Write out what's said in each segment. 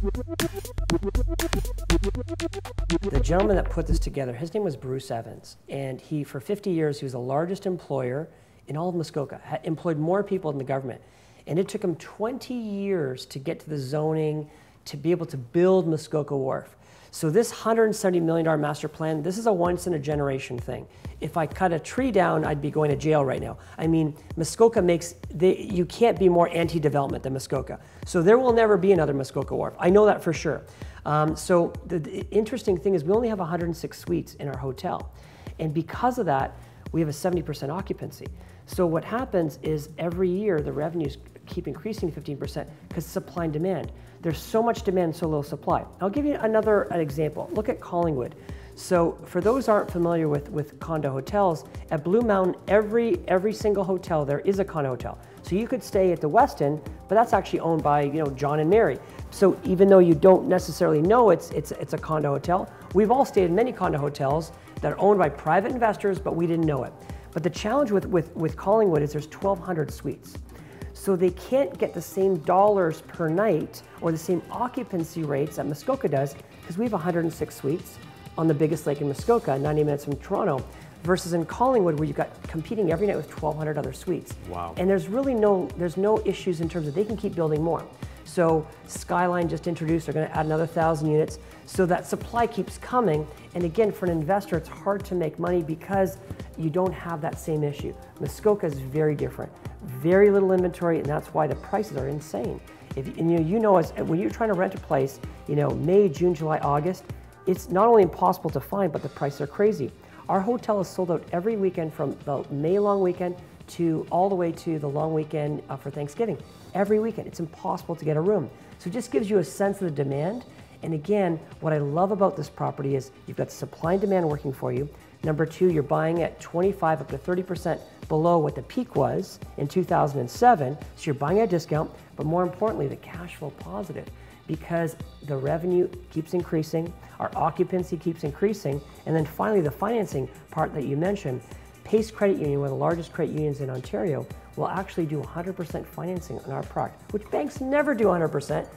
The gentleman that put this together, his name was Bruce Evans, and he, for 50 years, he was the largest employer in all of Muskoka, had employed more people in the government. And it took him 20 years to get to the zoning, to be able to build Muskoka Wharf. So this $170 million master plan, this is a once-in-a-generation thing. If I cut a tree down, I'd be going to jail right now. I mean, Muskoka makes, you can't be more anti-development than Muskoka. So there will never be another Muskoka Wharf. I know that for sure. So the interesting thing is we only have 106 suites in our hotel. And because of that, we have a 70% occupancy. So what happens is every year the revenues keep increasing 15% because supply and demand. There's so much demand, so little supply. I'll give you an example. Look at Collingwood. So for those who aren't familiar with condo hotels, at Blue Mountain, every single hotel there is a condo hotel. So you could stay at the Westin, but that's actually owned by John and Mary. So even though you don't necessarily know it's a condo hotel, we've all stayed in many condo hotels that are owned by private investors, but we didn't know it. But the challenge with Collingwood is there's 1,200 suites. So they can't get the same dollars per night or the same occupancy rates that Muskoka does because we have 106 suites on the biggest lake in Muskoka, 90 minutes from Toronto, versus in Collingwood where you've got competing every night with 1,200 other suites. Wow. And there's really no issues in terms of they can keep building more. So Skyline just introduced, they're going to add another 1,000 units. So that supply keeps coming. And again, for an investor, it's hard to make money because you don't have that same issue. Muskoka is very different. Very little inventory, and that's why the prices are insane. When you're trying to rent a place, May, June, July, August, it's not only impossible to find, but the prices are crazy. Our hotel is sold out every weekend from the May long weekend to all the way to the long weekend for Thanksgiving. Every weekend, it's impossible to get a room. So it just gives you a sense of the demand. And again, what I love about this property is you've got supply and demand working for you. Number two, you're buying at 25 up to 30% below what the peak was in 2007. So you're buying at a discount, but more importantly, the cash flow positive because the revenue keeps increasing, our occupancy keeps increasing, and then finally the financing part that you mentioned, Pace Credit Union, one of the largest credit unions in Ontario, will actually do 100% financing on our product, which banks never do 100%.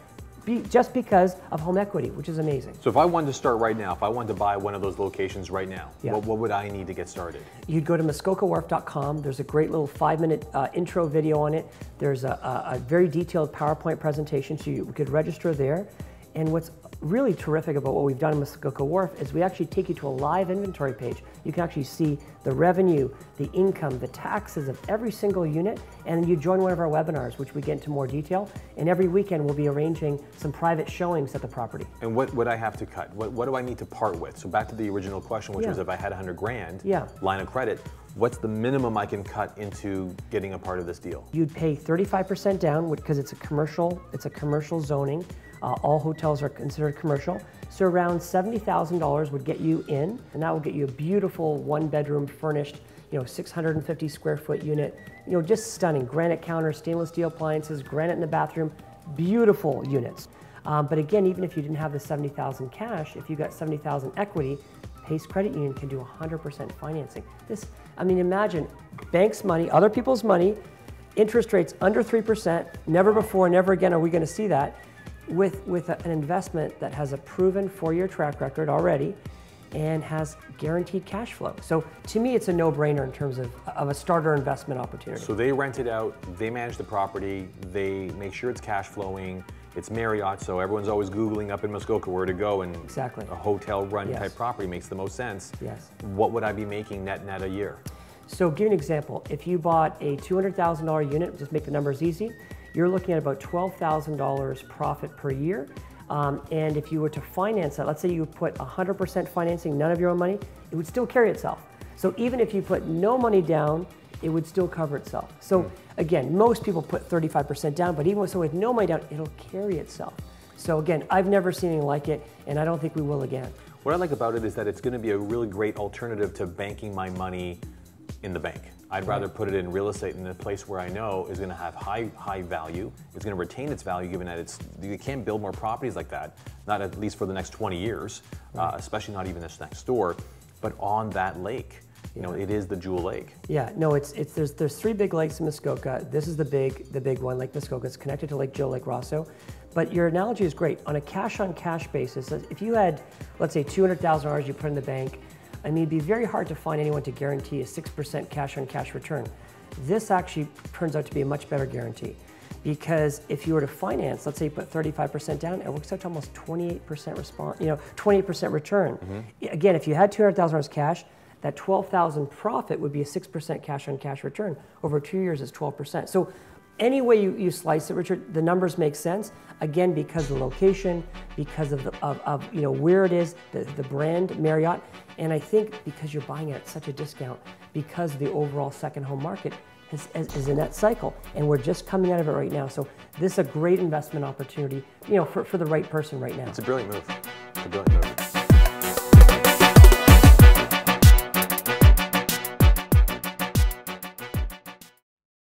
Just because of home equity, which is amazing. So if I wanted to start right now, if I wanted to buy one of those locations right now, yeah. what would I need to get started? You'd go to muskokawharf.com. There's a great little 5-minute intro video on it. There's a very detailed PowerPoint presentation, so you could register there. And what's really terrific about what we've done in Muskoka Wharf is we actually take you to a live inventory page. You can actually see the revenue, the income, the taxes of every single unit, and you join one of our webinars, which we get into more detail. And every weekend we'll be arranging some private showings at the property. And what would I have to cut? What do I need to part with? So back to the original question, which was if I had 100 grand line of credit, what's the minimum I can cut into getting a part of this deal? You'd pay 35% down because it's a commercial zoning. All hotels are considered commercial. So around $70,000 would get you in, and that will get you a beautiful 1-bedroom furnished, 650 square foot unit. Just stunning. Granite counters, stainless steel appliances, granite in the bathroom, beautiful units. But again, even if you didn't have the $70,000 cash, if you got $70,000 equity, Pace Credit Union can do 100% financing. Imagine banks' money, other people's money, interest rates under 3%, never before, never again are we going to see that, with an investment that has a proven 4-year track record already and has guaranteed cash flow. So to me, it's a no-brainer in terms of a starter investment opportunity. So they rent it out, they manage the property, they make sure it's cash flowing, it's Marriott, so everyone's always Googling up in Muskoka where to go, and exactly. A hotel run type property makes the most sense. Yes. What would I be making net a year? So give you an example. If you bought a $200,000 unit, just make the numbers easy, you're looking at about $12,000 profit per year. And if you were to finance that, let's say you put 100% financing, none of your own money, it would still carry itself. So even if you put no money down, it would still cover itself. So again, most people put 35% down, but even with no money down, it'll carry itself. So again, I've never seen anything like it, and I don't think we will again. What I like about it is that it's going to be a really great alternative to banking my money in the bank. I'd rather put it in real estate in a place where I know is going to have high value. It's going to retain its value, given that you can't build more properties like that, not at least for the next 20 years, especially not even this next door, but on that lake. It is the Jewel Lake. Yeah, no, there's 3 big lakes in Muskoka. This is the big one, Lake Muskoka. It's connected to Lake Joe, Lake Rosso. But your analogy is great. On a cash-on-cash basis, if you had, let's say, $200,000 you put in the bank, I mean, it'd be very hard to find anyone to guarantee a 6% cash-on-cash return. This actually turns out to be a much better guarantee, because if you were to finance, let's say you put 35% down, it works out to almost 28% 28% return. Again, if you had $200,000 cash, that $12,000 profit would be a 6% cash-on-cash return. Over 2 years, it's 12%. So any way you slice it, Richard, the numbers make sense. Again, because of the location, because of where it is, the brand Marriott, and I think because you're buying it at such a discount, because the overall second home market is in that cycle, and we're just coming out of it right now. So this is a great investment opportunity, for the right person right now. It's a brilliant move. It's a brilliant move.